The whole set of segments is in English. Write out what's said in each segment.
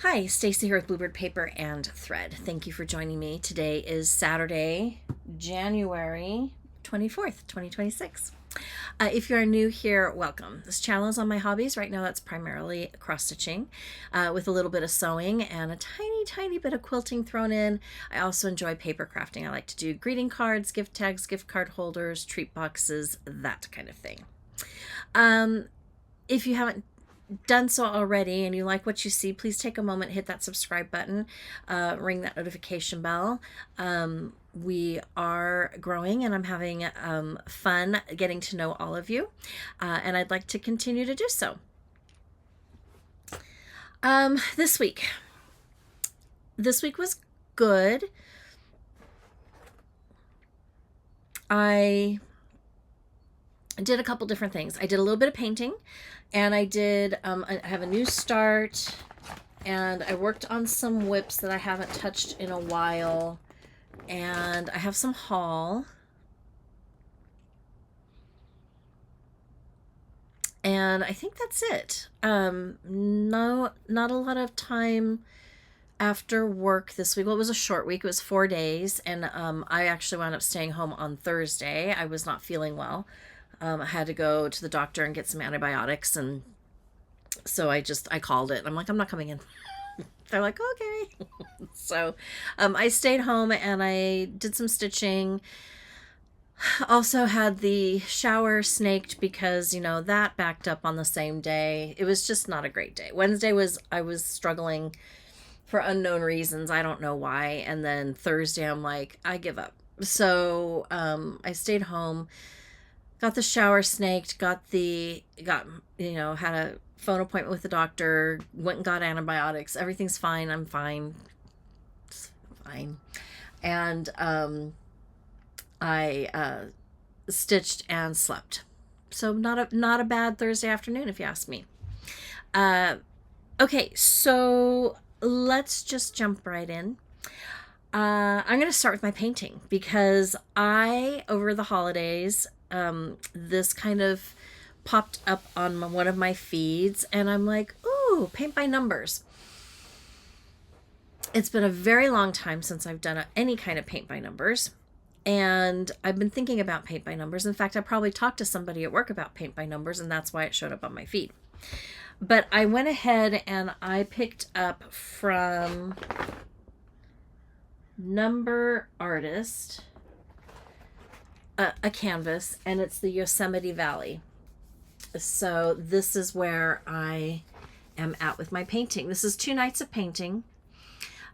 Hi, Stacy here with Bluebird Paper and Thread. Thank you for joining me. Today is Saturday, January 24th, 2026. If you are new here, welcome. This channel is on my hobbies. Right now, that's primarily cross stitching with a little bit of sewing and a tiny bit of quilting thrown in. I also enjoy paper crafting. I like to do greeting cards, gift tags, gift card holders, treat boxes, that kind of thing. If you haven't done so already and you like what you see, please take a moment, hit that subscribe button, ring that notification bell. We are growing and I'm having fun getting to know all of you, and I'd like to continue to do so. This week was good. I did a couple different things. I did a little bit of painting, and I did, I have a new start, and I worked on some whips that I haven't touched in a while, and I have some haul. And I think that's it. No, not a lot of time after work this week. Well, it was a short week. It was 4 days, and I actually wound up staying home on Thursday. I was not feeling well. I had to go to the doctor and get some antibiotics, and so I called it. I'm like, I'm not coming in. They're like, okay. So I stayed home and I did some stitching. Also had the shower snaked because, that backed up on the same day. It was just not a great day. I was struggling for unknown reasons. I don't know why. And then Thursday, I'm like, I give up. So I stayed home, got the shower snaked, had a phone appointment with the doctor, went and got antibiotics. Everything's fine. I'm fine. It's fine. And I stitched and slept. So not a bad Thursday afternoon, if you ask me. Okay, so let's just jump right in. I'm going to start with my painting because over the holidays, this kind of popped up on one of my feeds, and I'm like, ooh, paint by numbers. It's been a very long time since I've done any kind of paint by numbers, and I've been thinking about paint by numbers. In fact, I probably talked to somebody at work about paint by numbers, and that's why it showed up on my feed. But I went ahead and I picked up from Number Artist a canvas, and it's the Yosemite Valley. So this is where I am at with my painting. This is 2 nights of painting.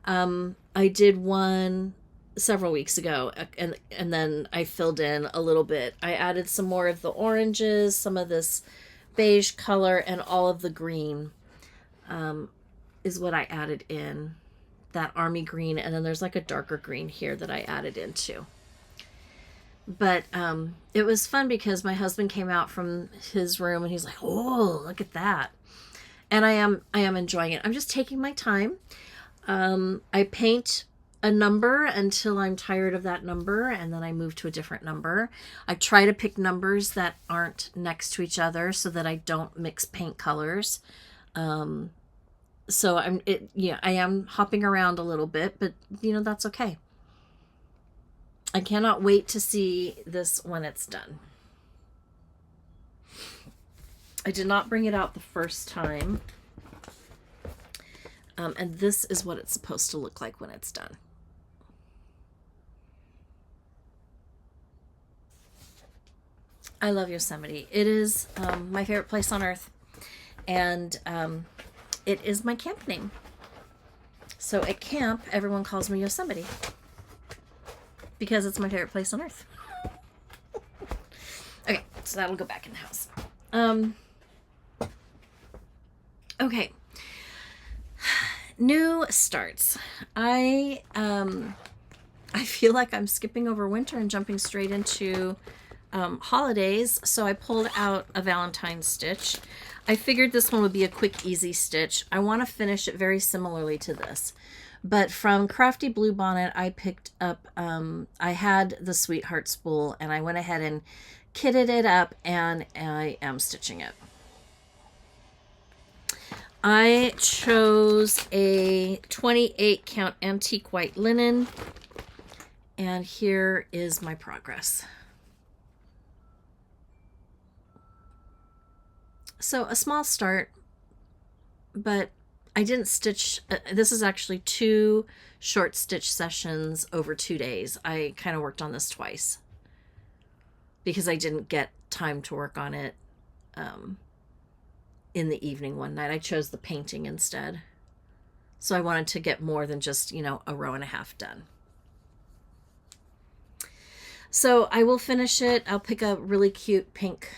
I did one several weeks ago, and then I filled in a little bit. I added some more of the oranges, some of this beige color, and all of the green is what I added in. That army green, and then there's like a darker green here that I added into. But it was fun because my husband came out from his room and he's like, oh, look at that. And I am enjoying it. I'm just taking my time. I paint a number until I'm tired of that number, and then I move to a different number. I try to pick numbers that aren't next to each other so that I don't mix paint colors. So I am hopping around a little bit, but that's okay. I cannot wait to see this when it's done. I did not bring it out the first time. And this is what it's supposed to look like when it's done. I love Yosemite. It is my favorite place on earth. And it is my camp name. So at camp, everyone calls me Yosemite because it's my favorite place on earth. Okay, so that'll go back in the house. Okay. New starts. I feel like I'm skipping over winter and jumping straight into holidays, so I pulled out a Valentine stitch. I figured this one would be a quick, easy stitch. I want to finish it very similarly to this. But from Crafty Blue Bonnet, I picked up, I had the Sweetheart Spool, and I went ahead and kitted it up, and I am stitching it. I chose a 28 count antique white linen, and here is my progress. So a small start, but I didn't stitch. This is actually 2 short stitch sessions over 2 days. I kind of worked on this twice because I didn't get time to work on it in the evening one night. I chose the painting instead. So I wanted to get more than just, you know, a row and a half done. So I will finish it. I'll pick a really cute pink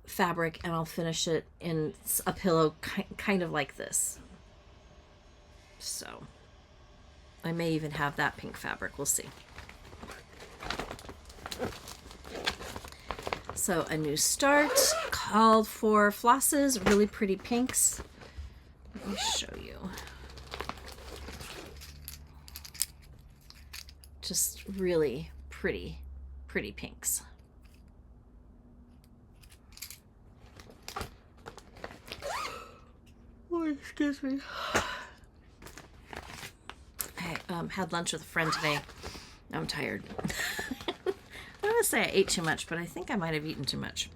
fabric, and I'll finish it in a pillow kind of like this. So I may even have that pink fabric. We'll see. So a new start called for flosses, really pretty pinks. Let me show you. Just really pretty pinks. Oh, excuse me. I had lunch with a friend today. I'm tired. I don't want to say I ate too much, but I think I might have eaten too much.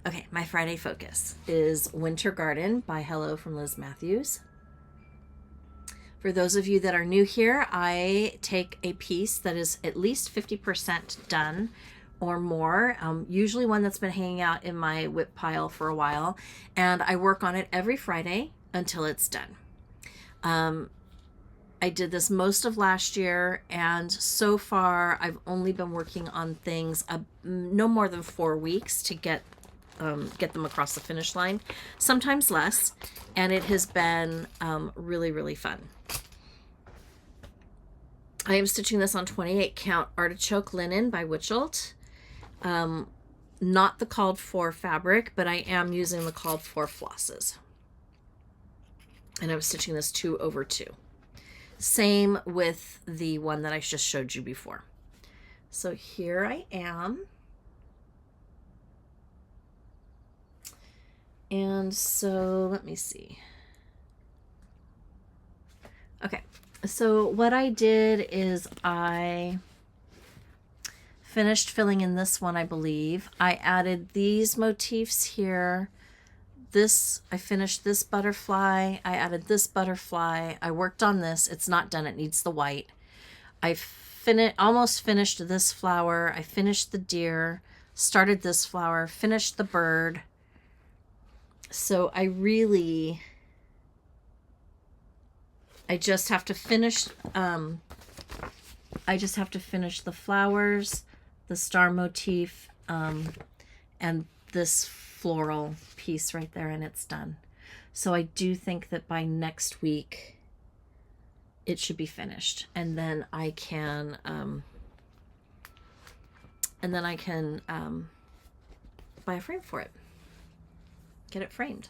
Okay, my Friday focus is Winter Garden by Hello from Liz Matthews. For those of you that are new here, I take a piece that is at least 50% done or more, usually one that's been hanging out in my whip pile for a while, and I work on it every Friday until it's done. I did this most of last year, and so far I've only been working on things no more than 4 weeks to get them across the finish line, sometimes less, and it has been really fun. I am stitching this on 28 count Artichoke linen by Wichelt. Not the called for fabric, but I am using the called for flosses. And I'm stitching this 2 over 2. Same with the one that I just showed you before. So here I am. And so let me see. Okay, so what I did is I finished filling in this one, I believe. I added these motifs here. I finished this butterfly. I added this butterfly. I worked on this. It's not done. It needs the white. I almost finished this flower. I finished the deer, started this flower, finished the bird. So I just have to finish, the flowers, the star motif, and this floral piece right there, and it's done. So I do think that by next week it should be finished, and then I can buy a frame for it, get it framed.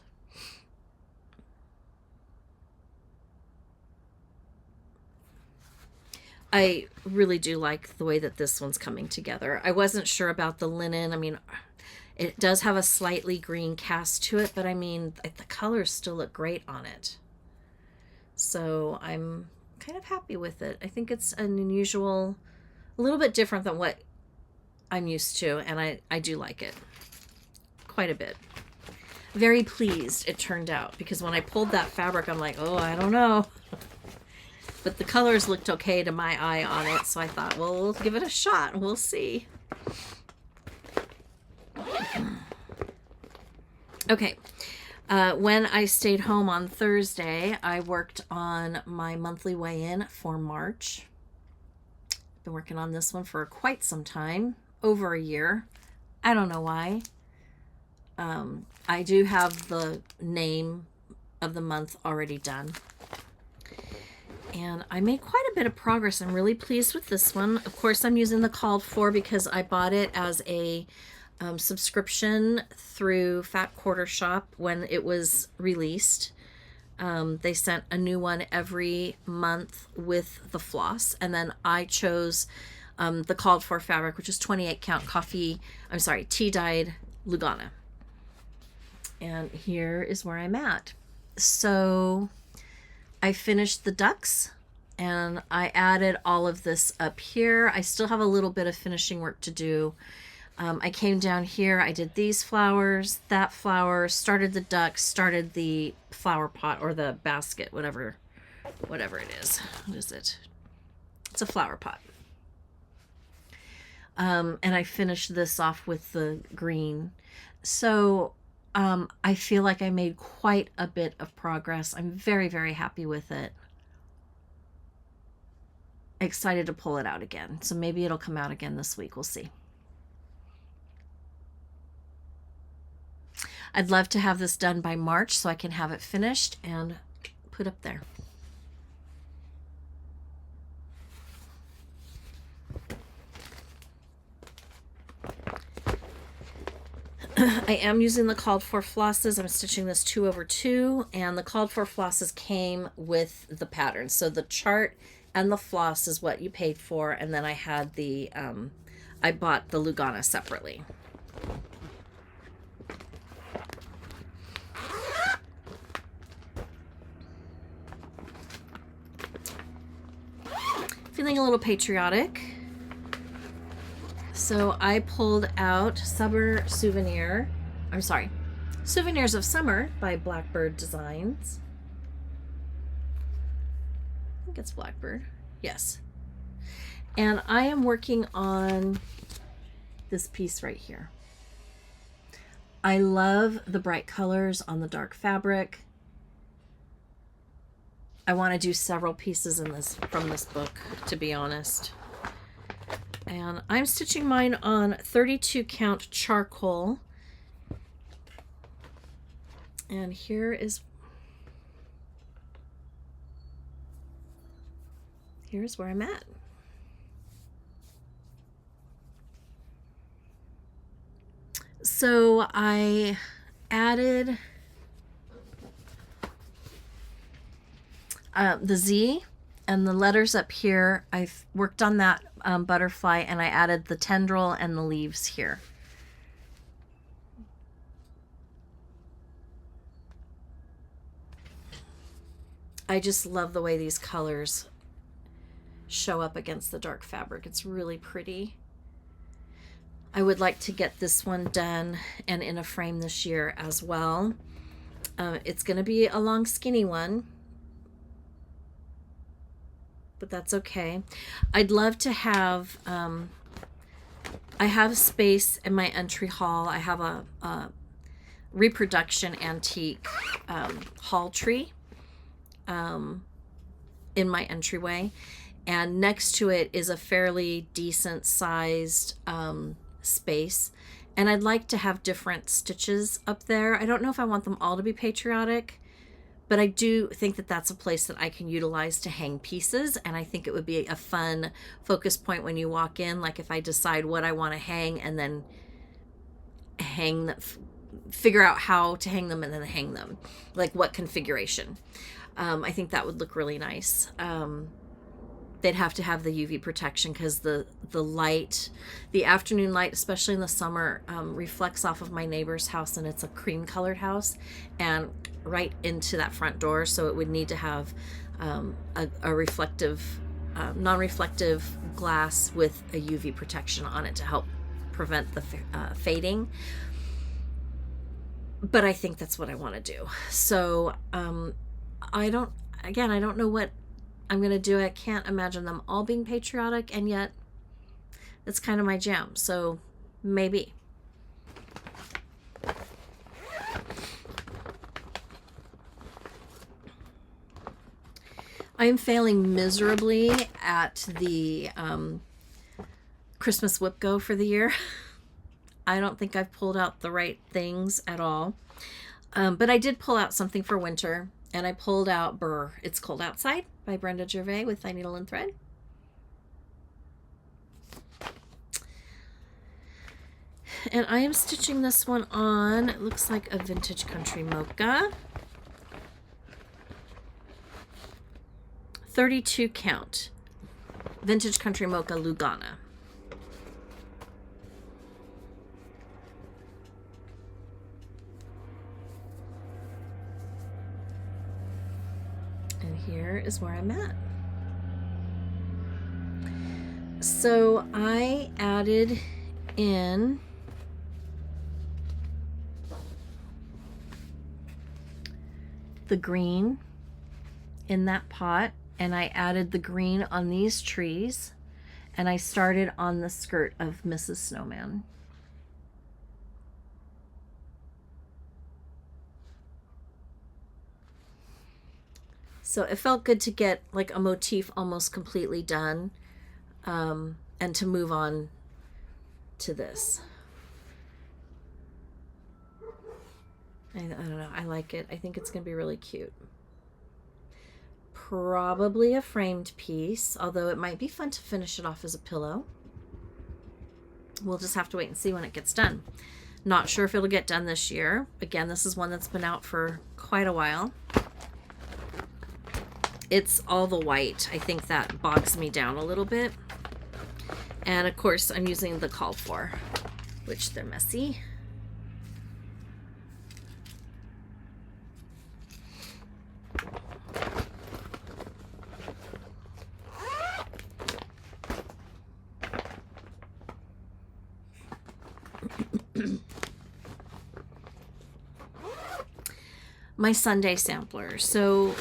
I really do like the way that this one's coming together. I wasn't sure about the linen. I mean, it does have a slightly green cast to it, but I mean, the colors still look great on it. So I'm kind of happy with it. I think it's an unusual, a little bit different than what I'm used to, and I do like it quite a bit. Very pleased it turned out, because when I pulled that fabric, I'm like, oh, I don't know. But the colors looked okay to my eye on it, so I thought, well, we'll give it a shot. We'll see. Okay. When I stayed home on Thursday, I worked on my monthly weigh-in for March. Been working on this one for quite some time, over a year. I don't know why. I do have the name of the month already done. And I made quite a bit of progress. I'm really pleased with this one. Of course, I'm using the called for because I bought it as a subscription through Fat Quarter Shop when it was released. They sent a new one every month with the floss. And then I chose the called for fabric, which is 28 count tea dyed Lugana. And here is where I'm at. So I finished the ducks and I added all of this up here. I still have a little bit of finishing work to do. I came down here, I did these flowers, that flower, started the ducks, started the flower pot or the basket, whatever it is. What is it? It's a flower pot. And I finished this off with the green. So I feel like I made quite a bit of progress. I'm very, very happy with it. Excited to pull it out again. So maybe it'll come out again this week. We'll see. I'd love to have this done by March so I can have it finished and put up there. I am using the called for flosses. I'm stitching this 2/2, and the called for flosses came with the pattern. So the chart and the floss is what you paid for, and then I had the, I bought the Lugana separately. Feeling a little patriotic. So I pulled out Summer Souvenir. I'm sorry. Souvenirs of Summer by Blackbird Designs. I think it's Blackbird. Yes. And I am working on this piece right here. I love the bright colors on the dark fabric. I want to do several pieces in this from this book, to be honest. And I'm stitching mine on 32 count charcoal. And here's where I'm at. So I added the Z and the letters up here. I've worked on that butterfly, and I added the tendril and the leaves here. I just love the way these colors show up against the dark fabric. It's really pretty. I would like to get this one done and in a frame this year as well. It's going to be a long skinny one, but that's okay. I'd love to have, I have space in my entry hall. I have a reproduction antique hall tree in my entryway, and next to it is a fairly decent sized space, and I'd like to have different stitches up there. I don't know if I want them all to be patriotic, but I do think that that's a place that I can utilize to hang pieces, and I think it would be a fun focus point when you walk in, like if I decide what I want to hang and then figure out how to hang them and then hang them, like what configuration. I think that would look really nice. They'd have to have the UV protection because the light, the afternoon light, especially in the summer, reflects off of my neighbor's house, and it's a cream colored house, and right into that front door. So it would need to have a reflective, non-reflective glass with a UV protection on it to help prevent the fading. But I think that's what I want to do. So I don't know what I'm going to do. I can't imagine them all being patriotic, and yet it's kind of my jam. So maybe. I am failing miserably at the Christmas whip go for the year. I don't think I've pulled out the right things at all. But I did pull out something for winter, and I pulled out Burr, It's Cold Outside by Brenda Gervais with Fine Needle and Thread. And I am stitching this one on, it looks like a Vintage Country Mocha. 32 count. Vintage Country Mocha Lugana. And here is where I'm at. So I added in the green in that pot, and I added the green on these trees, and I started on the skirt of Mrs. Snowman. So it felt good to get like a motif almost completely done, and to move on to this. I don't know, I like it. I think it's gonna be really cute. Probably a framed piece, although it might be fun to finish it off as a pillow. We'll just have to wait and see when it gets done. Not sure if it'll get done this year. Again, this is one that's been out for quite a while. It's all the white. I think that bogs me down a little bit. And of course, I'm using the called for, which they're messy. My Sunday sampler. So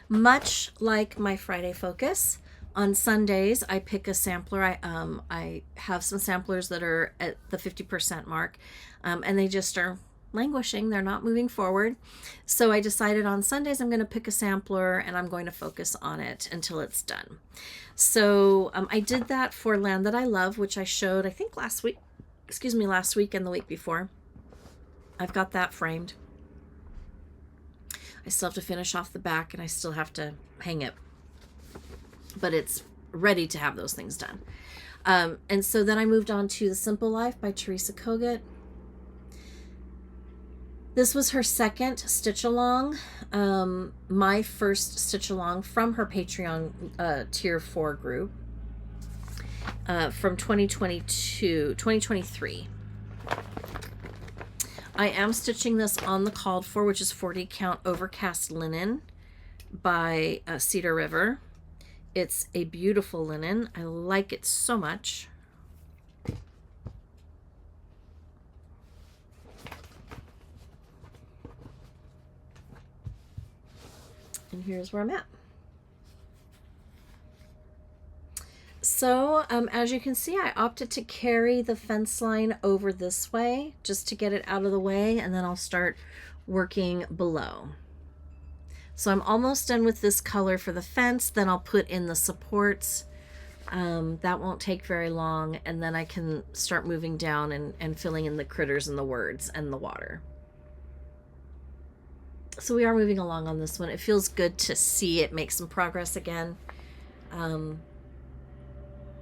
much like my Friday focus, on Sundays I pick a sampler. I have some samplers that are at the 50% mark, and they just are languishing. They're not moving forward. So I decided on Sundays I'm going to pick a sampler and I'm going to focus on it until it's done. So I did that for Land That I Love, which I showed I think last week and the week before. I've got that framed. I still have to finish off the back, and I still have to hang it, but it's ready to have those things done. And so then I moved on to The Simple Life by Teresa Kogut. This was her second stitch along. My first stitch along from her Patreon tier 4 group from 2023. I am stitching this on the called for, which is 40 count Overcast linen by Cedar River. It's a beautiful linen. I like it so much. And here's where I'm at. So as you can see, I opted to carry the fence line over this way just to get it out of the way, and then I'll start working below. So I'm almost done with this color for the fence. Then I'll put in the supports. That won't take very long, and then I can start moving down and filling in the critters and the words and the water. So we are moving along on this one. It feels good to see it make some progress again.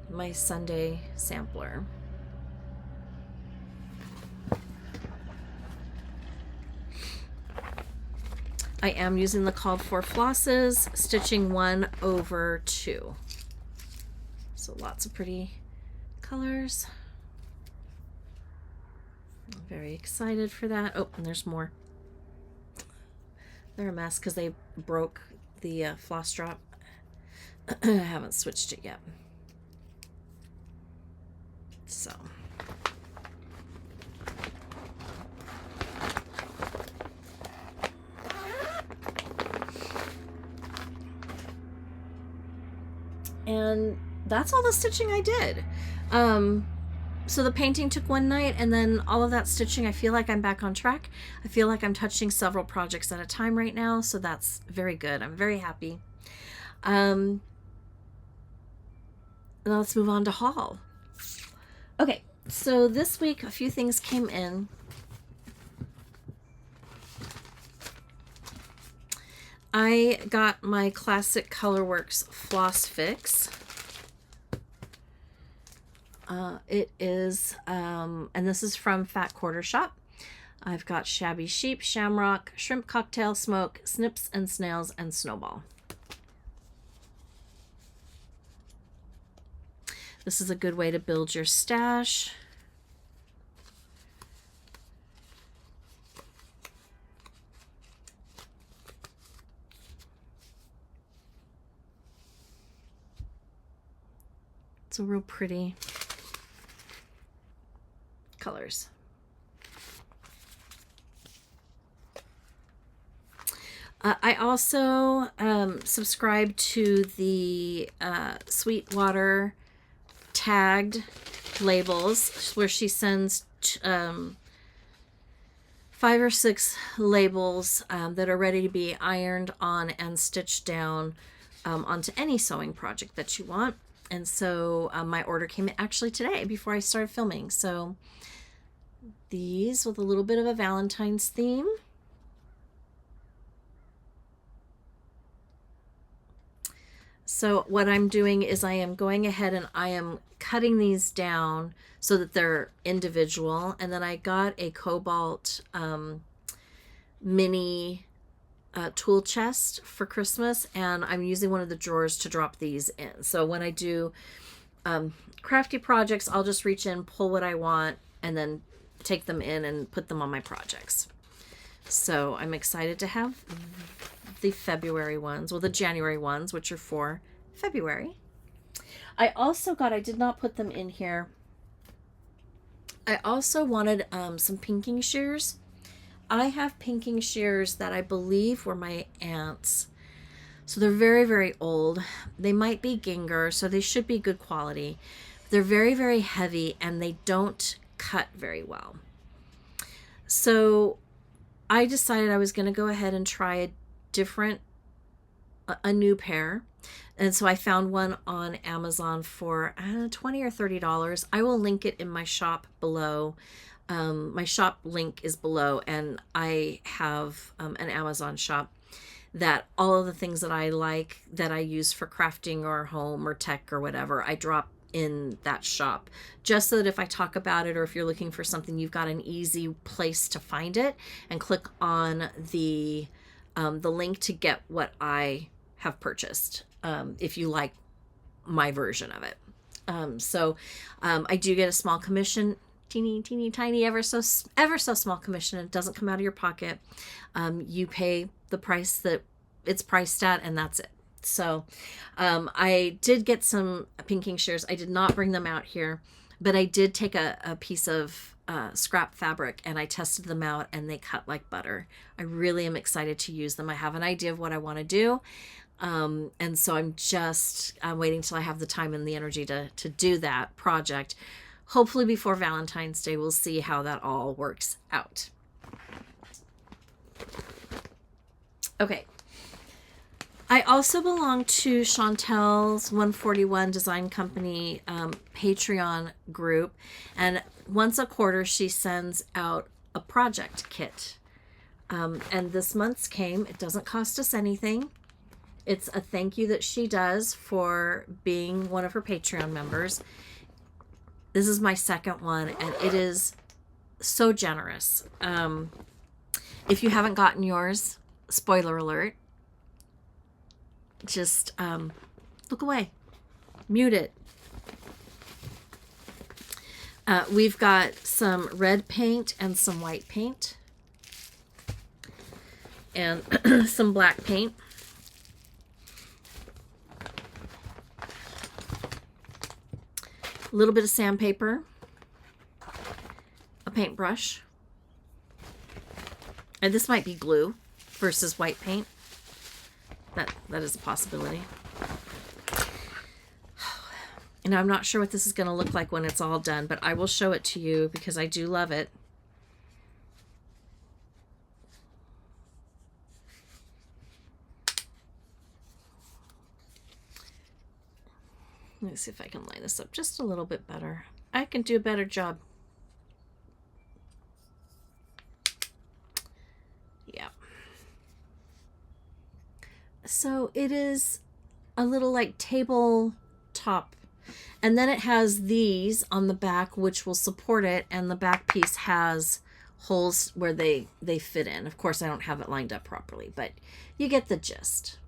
My Sunday sampler. I am using the called for flosses, stitching 1 over 2. So lots of pretty colors. I'm very excited for that. Oh, and there's more. They're a mess because they broke the floss drop. I haven't switched it yet. So and that's all the stitching I did. So the painting took one night, and then all of that stitching, I feel like I'm back on track. I feel like I'm touching several projects at a time right now, so that's very good. I'm very happy. Now let's move on to haul. Okay, so this week a few things came in. I got my Classic Colorworks Floss Fix. It is, and this is from Fat Quarter Shop. I've got Shabby Sheep, Shamrock, Shrimp Cocktail, Smoke, Snips and Snails, and Snowball. This is a good way to build your stash. It's a real pretty colors. I also subscribe to the Sweetwater tagged labels, where she sends 5 or 6 labels that are ready to be ironed on and stitched down onto any sewing project that you want. And so my order came in actually today before I started filming. So these with a little bit of a Valentine's theme. So what I'm doing is I am going ahead and I am cutting these down so that they're individual. And then I got a Cobalt mini tool chest for Christmas, and I'm using one of the drawers to drop these in. So when I do crafty projects, I'll just reach in, pull what I want, and then take them in and put them on my projects. So I'm excited to have the February ones, well, the January ones, which are for February. I also got, I did not put them in here, I also wanted some pinking shears. I have pinking shears that I believe were my aunt's. So they're very, very old. They might be Ginger, so they should be good quality. They're very, very heavy and they don't cut very well. So I decided I was going to go ahead and try a new pair. And so I found one on Amazon for $20 or $30. I will link it in my shop below. My shop link is below, and I have an Amazon shop that all of the things that I like, that I use for crafting or home or tech or whatever, I drop in that shop, just so that if I talk about it or if you're looking for something, you've got an easy place to find it and click on the link to get what I have purchased, if you like my version of it. I do get a small commission, teeny tiny, ever so small commission. It doesn't come out of your pocket. You pay the price that it's priced at, and that's it. So I did get some pinking shears. I did not bring them out here, but I did take a piece of scrap fabric and I tested them out, and they cut like butter. I really am excited to use them. I have an idea of what I want to do. And so I'm waiting till I have the time and the energy to do that project. Hopefully before Valentine's Day, we'll see how that all works out. Okay. I also belong to Chantel's 141 Design Company Patreon group, and once a quarter she sends out a project kit. And this month's came. It doesn't cost us anything. It's a thank you that she does for being one of her Patreon members. This is my second one, and it is so generous. If you haven't gotten yours, spoiler alert, just look away, mute it. We've got some red paint and some white paint and some black paint. A little bit of sandpaper, a paintbrush, and this might be glue versus white paint. That is a possibility. And I'm not sure what this is going to look like when it's all done, but I will show it to you because I do love it. Let me see if I can line this up just a little bit better. I can do a better job. Yeah. So it is a little like tabletop. And then it has these on the back, which will support it. And the back piece has holes where they fit in. Of course, I don't have it lined up properly, but you get the gist.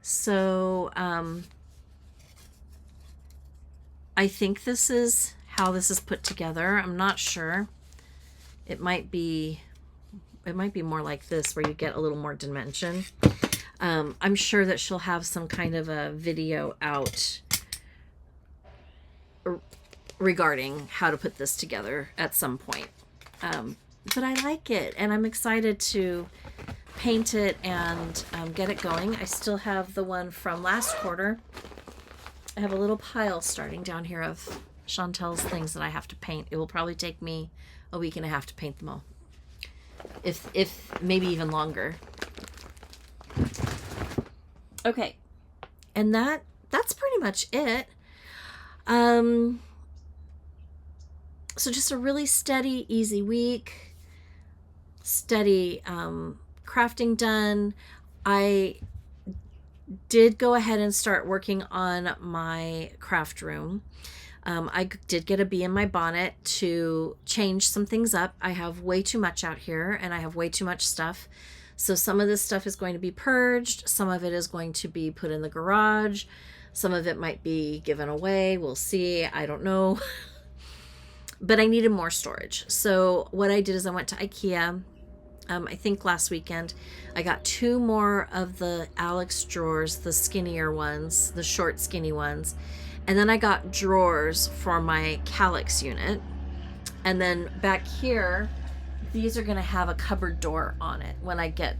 So I think this is how this is put together. I'm not sure. It might be more like this, where you get a little more dimension. I'm sure that she'll have some kind of a video out regarding how to put this together at some point. But I like it, and I'm excited to paint it and get it going. I still have the one from last quarter. I have a little pile starting down here of Chantel's things that I have to paint. It will probably take me a week and a half to paint them all. If maybe even longer. Okay. And that's pretty much it. So just a really steady, easy week. Steady crafting done. I did go ahead and start working on my craft room. I did get a bee in my bonnet to change some things up. I have way too much out here, and I have way too much stuff. So some of this stuff is going to be purged. Some of it is going to be put in the garage. Some of it might be given away. We'll see. I don't know. But I needed more storage. So what I did is I went to IKEA. I think last weekend. I got 2 more of the Alex drawers, the skinnier ones, the short skinny ones. And then I got drawers for my Calyx unit. And then back here, these are going to have a cupboard door on it when I get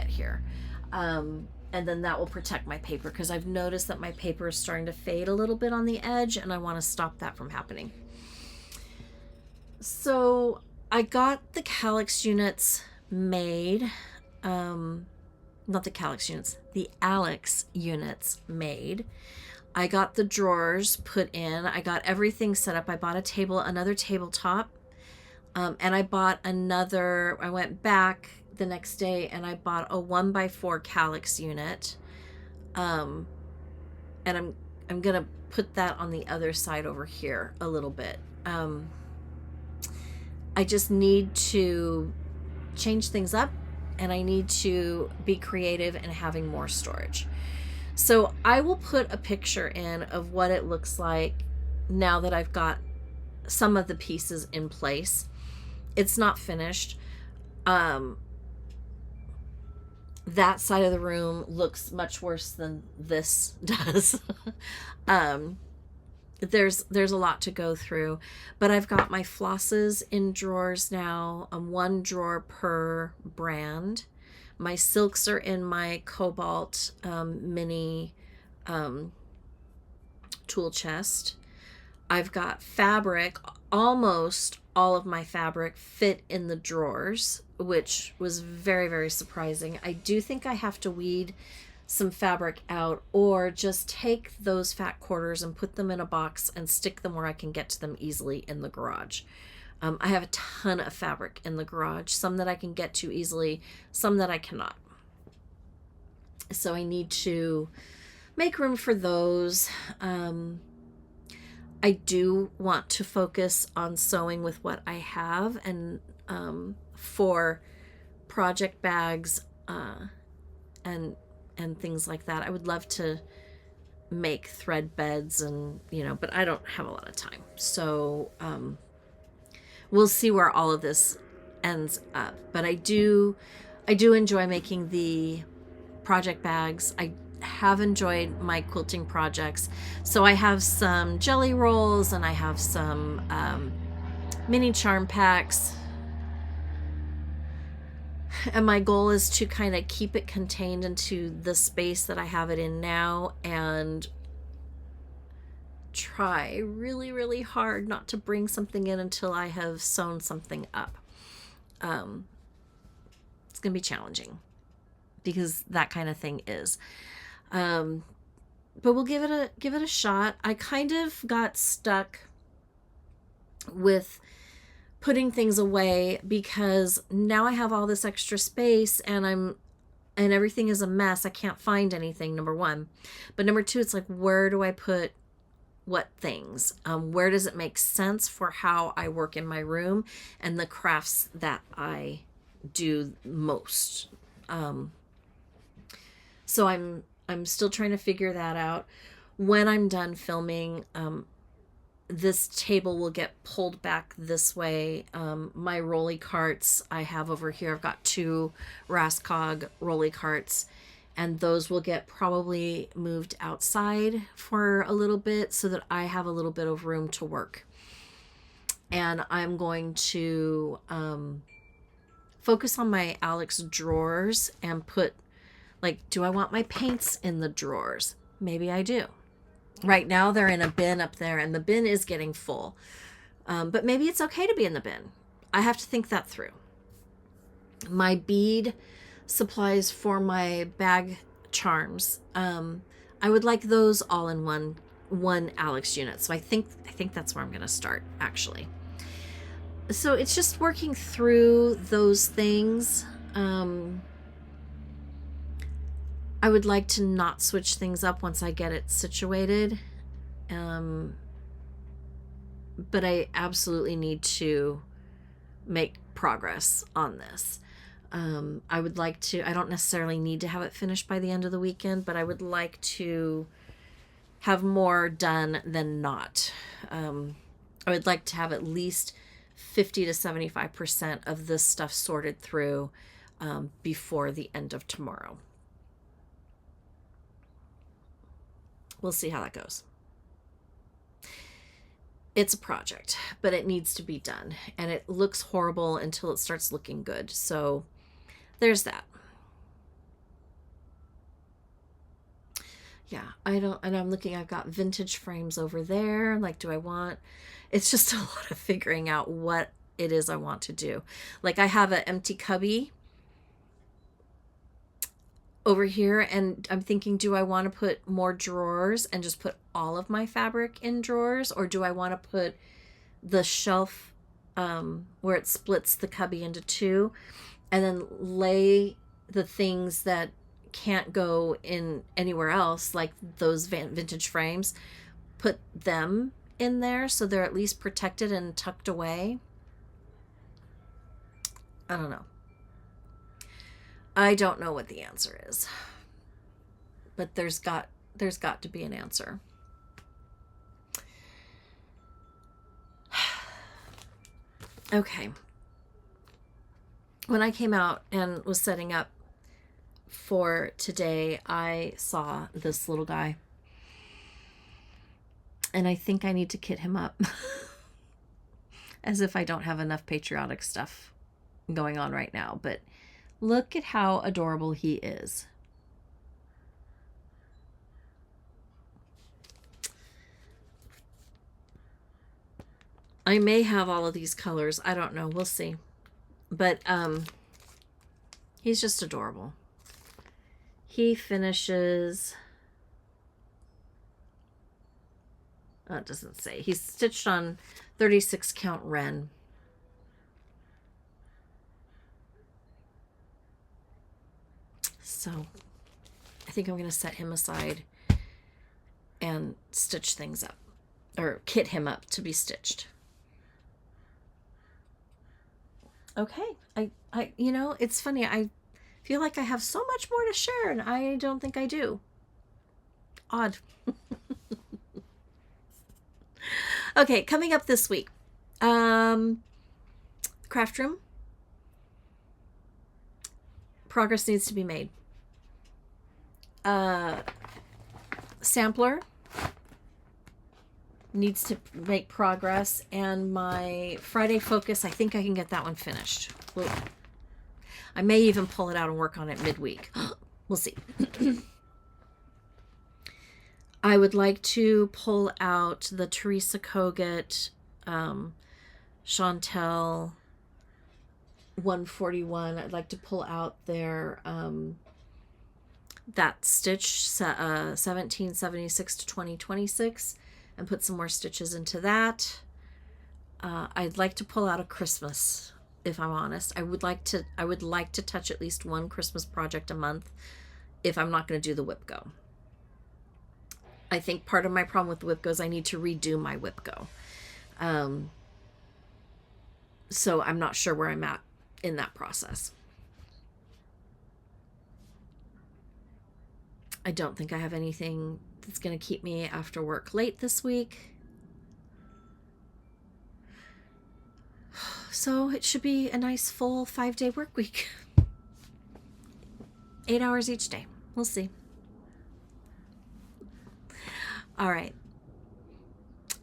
here. And then that will protect my paper, because I've noticed that my paper is starting to fade a little bit on the edge, and I want to stop that from happening. So I got the Calyx units made. Not the Calyx units, the Alex units made. I got the drawers put in. I got everything set up. I bought a table, another tabletop. And I bought I went back the next day and I bought a 1x4 Calyx unit. And I'm going to put that on the other side over here a little bit. I just need to change things up, and I need to be creative in having more storage. So I will put a picture in of what it looks like now that I've got some of the pieces in place. It's not finished. That side of the room looks much worse than this does. There's a lot to go through, but I've got my flosses in drawers now, 1 drawer per brand. My silks are in my Cobalt mini tool chest. I've got fabric. Almost all of my fabric fit in the drawers, which was very, very surprising. I do think I have to weed some fabric out, or just take those fat quarters and put them in a box and stick them where I can get to them easily in the garage. I have a ton of fabric in the garage, some that I can get to easily, some that I cannot. So I need to make room for those. I do want to focus on sewing with what I have, and for project bags and things like that. I would love to make thread beds and, but I don't have a lot of time. So we'll see where all of this ends up. But I do enjoy making the project bags. I have enjoyed my quilting projects. So I have some jelly rolls, and I have some mini charm packs. And my goal is to kind of keep it contained into the space that I have it in now, and try really, really hard not to bring something in until I have sewn something up. It's going to be challenging, because that kind of thing is. But we'll give it a shot. I kind of got stuck with putting things away, because now I have all this extra space, and everything is a mess. I can't find anything, number 1. But number 2, it's like, where do I put what things? Where does it make sense for how I work in my room and the crafts that I do most? So I'm still trying to figure that out. When I'm done filming, this table will get pulled back this way. My rolly carts I have over here. I've got 2 Raskog rolly carts, and those will get probably moved outside for a little bit so that I have a little bit of room to work. And I'm going to focus on my Alex drawers and put, like, do I want my paints in the drawers? Maybe I do. Right now they're in a bin up there, and the bin is getting full. But maybe it's okay to be in the bin. I have to think that through. My bead supplies for my bag charms, I would like those all in one Alex unit. So I think that's where I'm going to start, actually. So it's just working through those things. I would like to not switch things up once I get it situated. But I absolutely need to make progress on this. I would like to, I don't necessarily need to have it finished by the end of the weekend, but I would like to have more done than not. I would like to have at least 50 to 75% of this stuff sorted through before the end of tomorrow. We'll see how that goes. It's a project, but it needs to be done, and it looks horrible until it starts looking good. So there's that. Yeah, and I'm looking, I've got vintage frames over there. Like, do I want, it's just a lot of figuring out what it is I want to do. Like, I have an empty cubby over here, and I'm thinking, do I want to put more drawers and just put all of my fabric in drawers, or do I want to put the shelf where it splits the cubby into two, and then lay the things that can't go in anywhere else, like those vintage frames, put them in there so they're at least protected and tucked away? I don't know. I don't know what the answer is, but there's got to be an answer. Okay. When I came out and was setting up for today, I saw this little guy, and I think I need to kit him up. As if I don't have enough patriotic stuff going on right now, but look at how adorable he is. I may have all of these colors. I don't know. We'll see. But he's just adorable. He finishes... it doesn't say. He's stitched on 36 count Ren. So I think I'm going to set him aside and stitch things up, or kit him up to be stitched. Okay. I you know, it's funny. I feel like I have so much more to share, and I don't think I do. Odd. Okay, coming up this week. Craft room. Progress needs to be made. Sampler needs to make progress, and my Friday focus, I think I can get that one finished. I may even pull it out and work on it midweek. We'll see. I would like to pull out the Teresa Kogut Chantel 141. I'd like to pull out their that stitch 1776 to 2026 and put some more stitches into that. I'd like to pull out a Christmas, if I'm honest. I would like to touch at least one Christmas project a month if I'm not going to do the whip go. I think part of my problem with the whip go is I need to redo my whip go. So I'm not sure where I'm at in that process. I don't think I have anything that's going to keep me after work late this week. So it should be a nice full 5-day work week. 8 hours each day. We'll see. All right.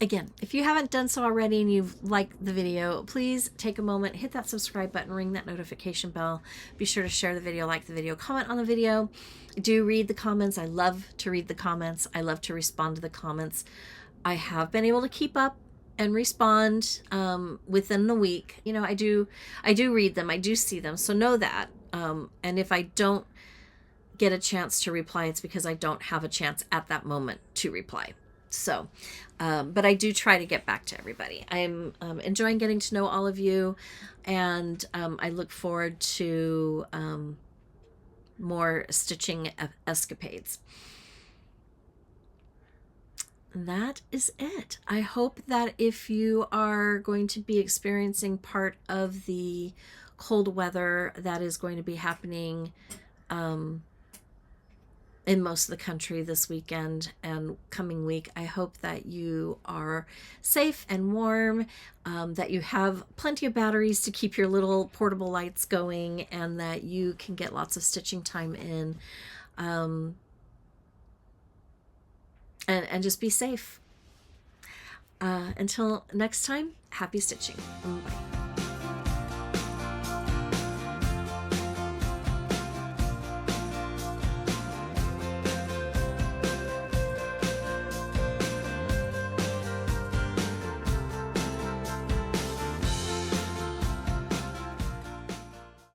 Again, if you haven't done so already and you've liked the video, please take a moment, hit that subscribe button, ring that notification bell. Be sure to share the video, like the video, comment on the video. Do read the comments. I love to read the comments. I love to respond to the comments. I have been able to keep up and respond within the week. You know, I do read them. I do see them. So know that. And if I don't get a chance to reply, it's because I don't have a chance at that moment to reply. So, but I do try to get back to everybody. I'm enjoying getting to know all of you, and I look forward to more stitching escapades. That is it. I hope that if you are going to be experiencing part of the cold weather that is going to be happening in most of the country this weekend and coming week, I hope that you are safe and warm, that you have plenty of batteries to keep your little portable lights going, and that you can get lots of stitching time in, and just be safe. Until next time, happy stitching. Bye.